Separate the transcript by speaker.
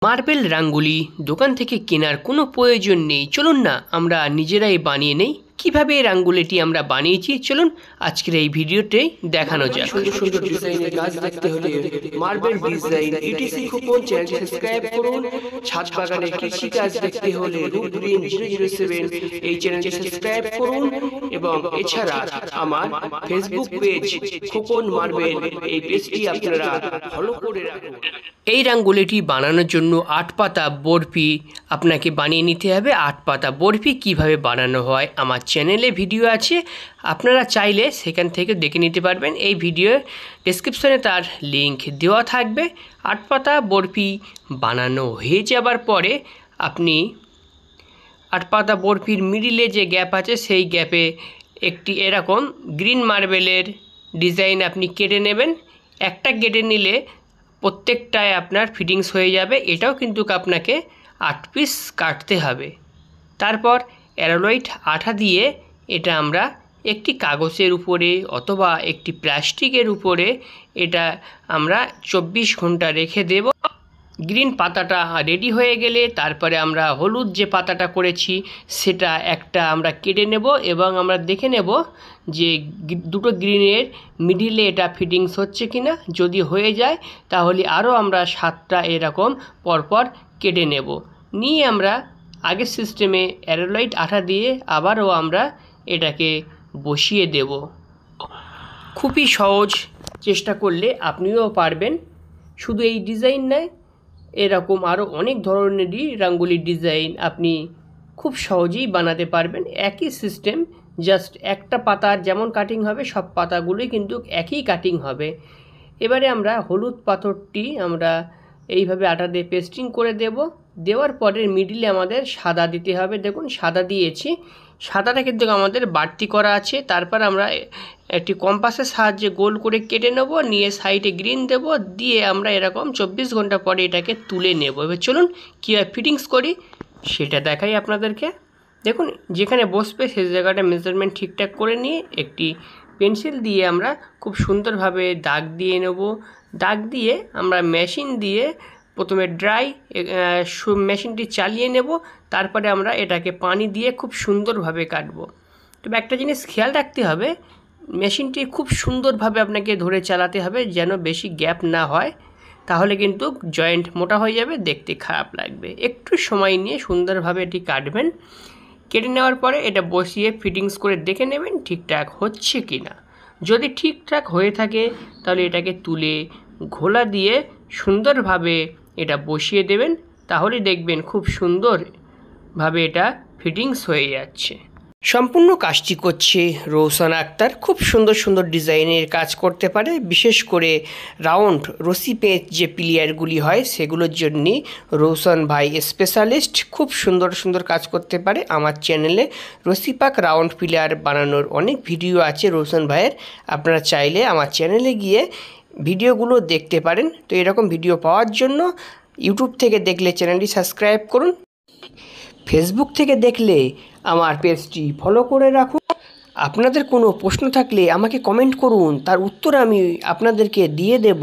Speaker 1: Marble রাঙ্গুলি দোকান থেকে কেনার কোনো প্রয়োজন নেই। চলুন না আমরা নিজেরাই বানিয়ে নেই। কিভাবে এই রাঙ্গুলিটি আমরা বানিয়েছি চলুন আজকের এই ভিডিওতে দেখানো যাক।
Speaker 2: সুন্দর সুন্দর ডিজাইনের কাজ দেখতে হলে marble design etc coupon channel subscribe করুন। ছাদ বাগানে কৃষি কাজ দেখতে হলে রুট গ্রিন 007 এই চ্যানেলটি সাবস্ক্রাইব করুন এবং এছাড়া আমার ফেসবুক পেজ খোকন মার্বেল এই পেজটি আপনারা ফলো করে রাখুন।
Speaker 1: এই রাঙ্গুলিটি বানানোর জন্য 8 পাতা বরফি আপনাকে বানিয়ে নিতে হবে। 8 পাতা বরফি কিভাবে বানানো হয় আমার চ্যানেলে ভিডিও আছে, আপনারা চাইলে সেখান থেকে দেখে নিতে পারবেন। এই ভিডিওর ডেসক্রিপশনে তার লিংক দেওয়া থাকবে। 8 পাতা বরফি বানানো হয়ে যাবার পরে আপনি 8 পাতা বরফির মিডিলে যে গ্যাপ আছে সেই গ্যাপে একটি এরকম গ্রিন মার্বেলের ডিজাইন আপনি কেটে নেবেন। একটা কেটে নিলে প্রত্যেকটায় আপনার ফিটিংস হয়ে যাবে। এটাও কিন্তু আপনাকে 8 পিস কাটতে হবে। তারপর অ্যারোলাইট আঠা দিয়ে এটা আমরা একটি কাগজের উপরে অথবা একটি প্লাস্টিকের উপরে এটা আমরা 24 ঘন্টা রেখে দেব। গ্রিন পাতাটা রেডি হয়ে গেলে তারপরে আমরা হলুদ যে পাতাটা করেছি সেটা একটা আমরা কেটে নেব এবং আমরা দেখে নেব যে দুটো গ্রিনের মিডিলে এটা ফিটিংস হচ্ছে কিনা। যদি হয়ে যায় তাহলে আরও আমরা 7টা এরকম পরপর কেটে নেব। নিয়ে আমরা আগের সিস্টেমে অ্যারোলাইট আঠা দিয়ে আবারও আমরা এটাকে বসিয়ে দেব। খুবই সহজ, চেষ্টা করলে আপনিও পারবেন। শুধু এই ডিজাইন নয়, এরকম আরও অনেক ধরনেরই রাঙ্গুলির ডিজাইন আপনি খুব সহজেই বানাতে পারবেন। একই সিস্টেম, জাস্ট একটা পাতার যেমন কাটিং হবে সব পাতাগুলোই কিন্তু একই কাটিং হবে। এবারে আমরা হলুদ পাথরটি আমরা এইভাবে আটা দিয়ে পেস্টিং করে দেব। দেওয়ার পরে মিডিলে আমাদের সাদা দিতে হবে। দেখুন সাদা দিয়েছি, সাদাটা কিন্তু আমাদের বাড়তি করা আছে। তারপর আমরা একটি কম্পাসের সাহায্যে গোল করে কেটে নেব, নিয়ে সাইডে গ্রিন দেব, দিয়ে আমরা এরকম 24 ঘন্টা পরে এটাকে তুলে নেব। এবার চলুন কীভাবে ফিটিংস করি সেটা দেখাই আপনাদেরকে। দেখুন যেখানে বসবে সেই জায়গাটা মেজারমেন্ট ঠিকঠাক করে নিয়ে একটি পেন্সিল দিয়ে আমরা খুব সুন্দরভাবে দাগ দিয়ে নেব। দাগ দিয়ে আমরা মেশিন দিয়ে প্রথমে ড্রাই মেশিনটি চালিয়ে নেব, তারপরে আমরা এটাকে পানি দিয়ে খুব সুন্দরভাবে কাটবো। তবে একটা জিনিস খেয়াল রাখতে হবে, মেশিনটি খুব সুন্দরভাবে আপনাকে ধরে চালাতে হবে যেন বেশি গ্যাপ না হয়, তাহলে কিন্তু জয়েন্ট মোটা হয়ে যাবে, দেখতে খারাপ লাগবে। একটু সময় নিয়ে সুন্দরভাবে এটি কাটবেন। কেটে নেওয়ার পরে এটা বসিয়ে ফিটিংস করে দেখে নেবেন ঠিকঠাক হচ্ছে কি না। যদি ঠিকঠাক হয়ে থাকে তাহলে এটাকে তুলে ঘোলা দিয়ে সুন্দরভাবে এটা বসিয়ে দেবেন, তাহলে দেখবেন খুব সুন্দরভাবে এটা ফিটিংস হয়ে যাচ্ছে। সম্পূর্ণ কাজটি করছে রৌশন আক্তার। খুব সুন্দর সুন্দর ডিজাইনের কাজ করতে পারে, বিশেষ করে রাউন্ড রশি পেঁচ যে প্লেয়ারগুলি হয় সেগুলোর জন্যই রৌশন ভাই স্পেশালিস্ট। খুব সুন্দর সুন্দর কাজ করতে পারে। আমার চ্যানেলে রশিপাক রাউন্ড প্লেয়ার বানানোর অনেক ভিডিও আছে রৌশন ভাইয়ের, আপনারা চাইলে আমার চ্যানেলে গিয়ে ভিডিওগুলো দেখতে পারেন। তো এরকম ভিডিও পাওয়ার জন্য ইউটিউব থেকে দেখলে চ্যানেলটি সাবস্ক্রাইব করুন, ফেসবুক থেকে দেখলে আমার পেজটি ফলো করে রাখুন। আপনাদের কোনো প্রশ্ন থাকলে আমাকে কমেন্ট করুন, তার উত্তর আমি আপনাদেরকে দিয়ে দেব।